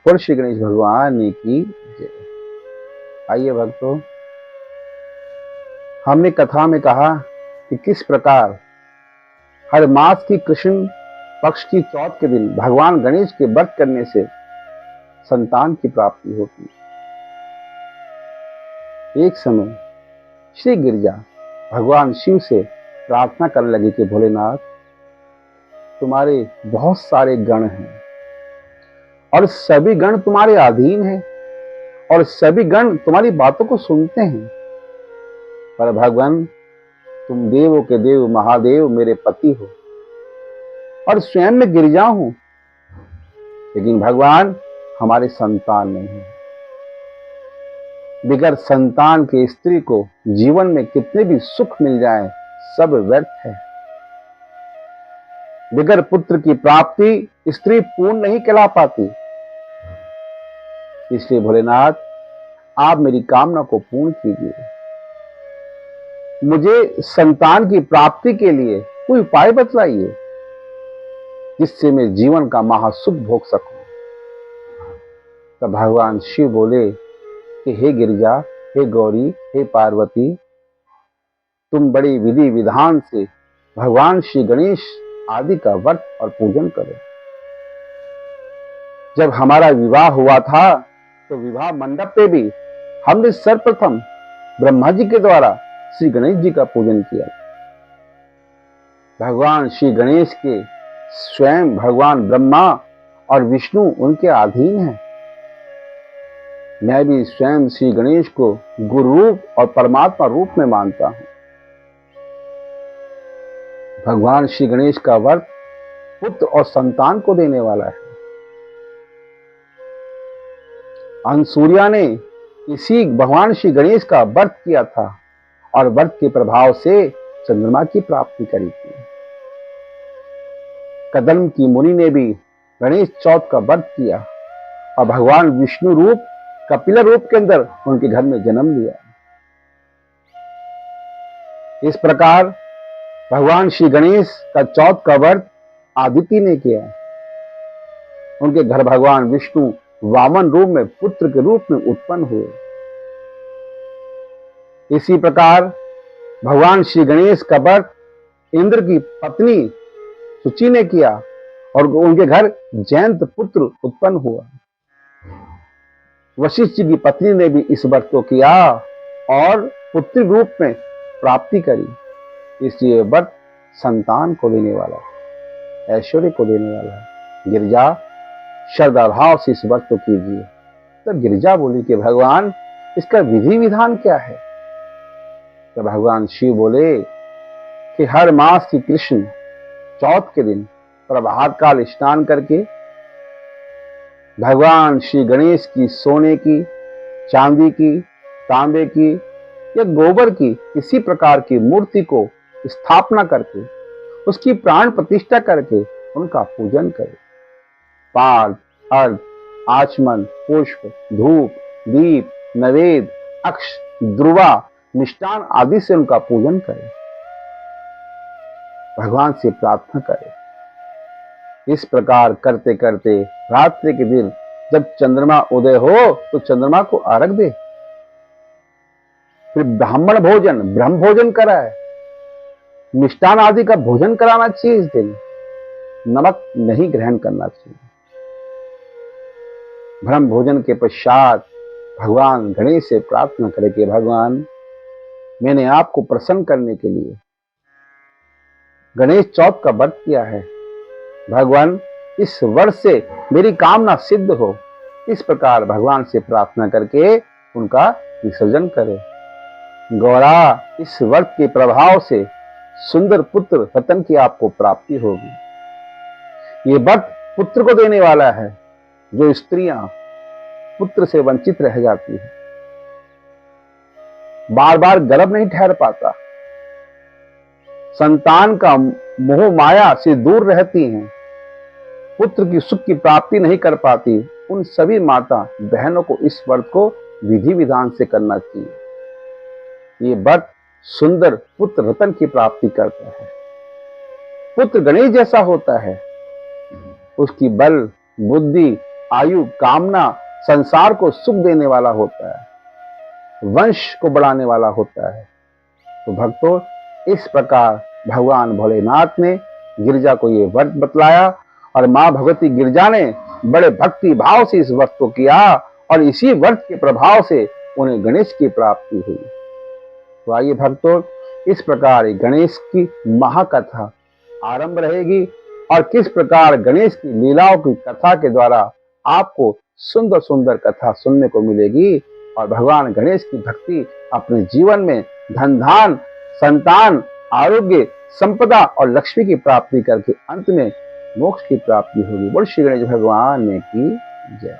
बोल श्री गणेश भगवान की जय। आइए भक्तों, हमने कथा में कहा कि किस प्रकार हर मास की कृष्ण पक्ष की चौथ के दिन भगवान गणेश के व्रत करने से संतान की प्राप्ति होती। एक समय श्री गिरिजा भगवान शिव से प्रार्थना करने लगी कि भोलेनाथ, तुम्हारे बहुत सारे गण हैं और सभी गण तुम्हारे अधीन हैं और सभी गण तुम्हारी बातों को सुनते हैं, पर भगवान तुम देवों के देव महादेव मेरे पति हो और स्वयं में गिरिजा हूं, लेकिन भगवान हमारे संतान नहीं है। बगैर संतान के स्त्री को जीवन में कितने भी सुख मिल जाए सब व्यर्थ है। बगैर पुत्र की प्राप्ति स्त्री पूर्ण नहीं कहला पाती। इसलिए भोलेनाथ, आप मेरी कामना को पूर्ण कीजिए। मुझे संतान की प्राप्ति के लिए कोई उपाय बतलाइए जिससे मैं जीवन का महासुख भोग सकूं। तब भगवान शिव बोले कि हे गिरिजा, हे गौरी, हे पार्वती, तुम बड़ी विधि विधान से भगवान श्री गणेश आदि का व्रत और पूजन करो। जब हमारा विवाह हुआ था तो विवाह मंडप पे भी हमने सर्वप्रथम ब्रह्मा जी के द्वारा श्री गणेश जी का पूजन किया। भगवान श्री गणेश के स्वयं भगवान ब्रह्मा और विष्णु उनके अधीन हैं। मैं भी स्वयं श्री गणेश को गुरु रूप और परमात्मा रूप में मानता हूं। भगवान श्री गणेश का व्रत पुत्र और संतान को देने वाला है। अनसूया ने इसी भगवान श्री गणेश का व्रत किया था और व्रत के प्रभाव से चंद्रमा की प्राप्ति करी थी। कदम की मुनि ने भी गणेश चौथ का व्रत किया और भगवान विष्णु रूप कपिल रूप के अंदर उनके घर में जन्म लिया। इस प्रकार भगवान श्री गणेश का चौथ का व्रत आदिति ने किया। उनके घर भगवान विष्णु वामन रूप में पुत्र के रूप में उत्पन्न हुए। इसी प्रकार भगवान श्री गणेश का व्रत इंद्र की पत्नी सुचि ने किया और उनके घर जयंत पुत्र उत्पन्न हुआ। वशिष्ठ जी की पत्नी ने भी इस व्रत को किया और पुत्री रूप में प्राप्ति करी। इसलिए व्रत संतान को देने वाला है, ऐश्वर्य को देने वाला है। गिरिजा, श्रद्धा भाव से इस व्रत को कीजिए। तब गिरिजा बोली कि भगवान, इसका विधि विधान क्या है? तो भगवान शिव बोले कि हर मास की कृष्ण चौथ के दिन प्रभात काल स्नान करके भगवान श्री गणेश की सोने की, चांदी की, तांबे की या गोबर की किसी प्रकार की मूर्ति को स्थापना करके उसकी प्राण प्रतिष्ठा करके उनका पूजन करें। पाल, अर्घ, आचमन, पुष्प, धूप, दीप, नवेद, अक्ष, ध्रुवा, मिष्टान आदि से उनका पूजन करें। भगवान से प्रार्थना करें। इस प्रकार करते करते रात्रि के दिन जब चंद्रमा उदय हो तो चंद्रमा को अर्घ दे। फिर ब्राह्मण भोजन, ब्रह्म भोजन कराए। मिष्टान आदि का भोजन कराना चाहिए। इस दिन नमक नहीं ग्रहण करना चाहिए। ब्रह्म भोजन के पश्चात भगवान गणेश से प्रार्थना करे कि भगवान, मैंने आपको प्रसन्न करने के लिए गणेश चौथ का व्रत किया है। भगवान, इस वर्ष से मेरी कामना सिद्ध हो। इस प्रकार भगवान से प्रार्थना करके उनका विसर्जन करें। गौरा, इस व्रत के प्रभाव से सुंदर पुत्र रतन की आपको प्राप्ति होगी। ये व्रत पुत्र को देने वाला है। जो स्त्रियां पुत्र से वंचित रह जाती है, बार बार गर्भ नहीं ठहर पाता, संतान का मोह माया से दूर रहती हैं, पुत्र की सुख की प्राप्ति नहीं कर पाती, उन सभी माता बहनों को इस व्रत को विधि विधान से करना चाहिए। ये व्रत सुंदर पुत्र रतन की प्राप्ति करता है। पुत्र गणेश जैसा होता है। उसकी बल, बुद्धि, आयु, कामना, संसार को सुख देने वाला होता है, वंश को बढ़ाने वाला होता है। तो भक्तों, इस प्रकार भगवान भोलेनाथ ने गिरिजा को ये व्रत बतलाया और मां भगवती गिरिजा ने बड़े भक्ति भाव से इस व्रत को किया और इसी व्रत के प्रभाव से उन्हें गणेश की प्राप्ति हुई। तो आइए भक्तों, इस प्रकार गणेश की महाकथा आरंभ रहेगी और किस प्रकार गणेश की लीलाओं की कथा के द्वारा आपको सुंदर सुंदर कथा सुनने को मिलेगी और भगवान गणेश की भक्ति अपने जीवन में धन धान, संतान, आरोग्य, संपदा और लक्ष्मी की प्राप्ति करके अंत में मोक्ष की प्राप्ति होगी। बोल श्री गणेश भगवान की जय।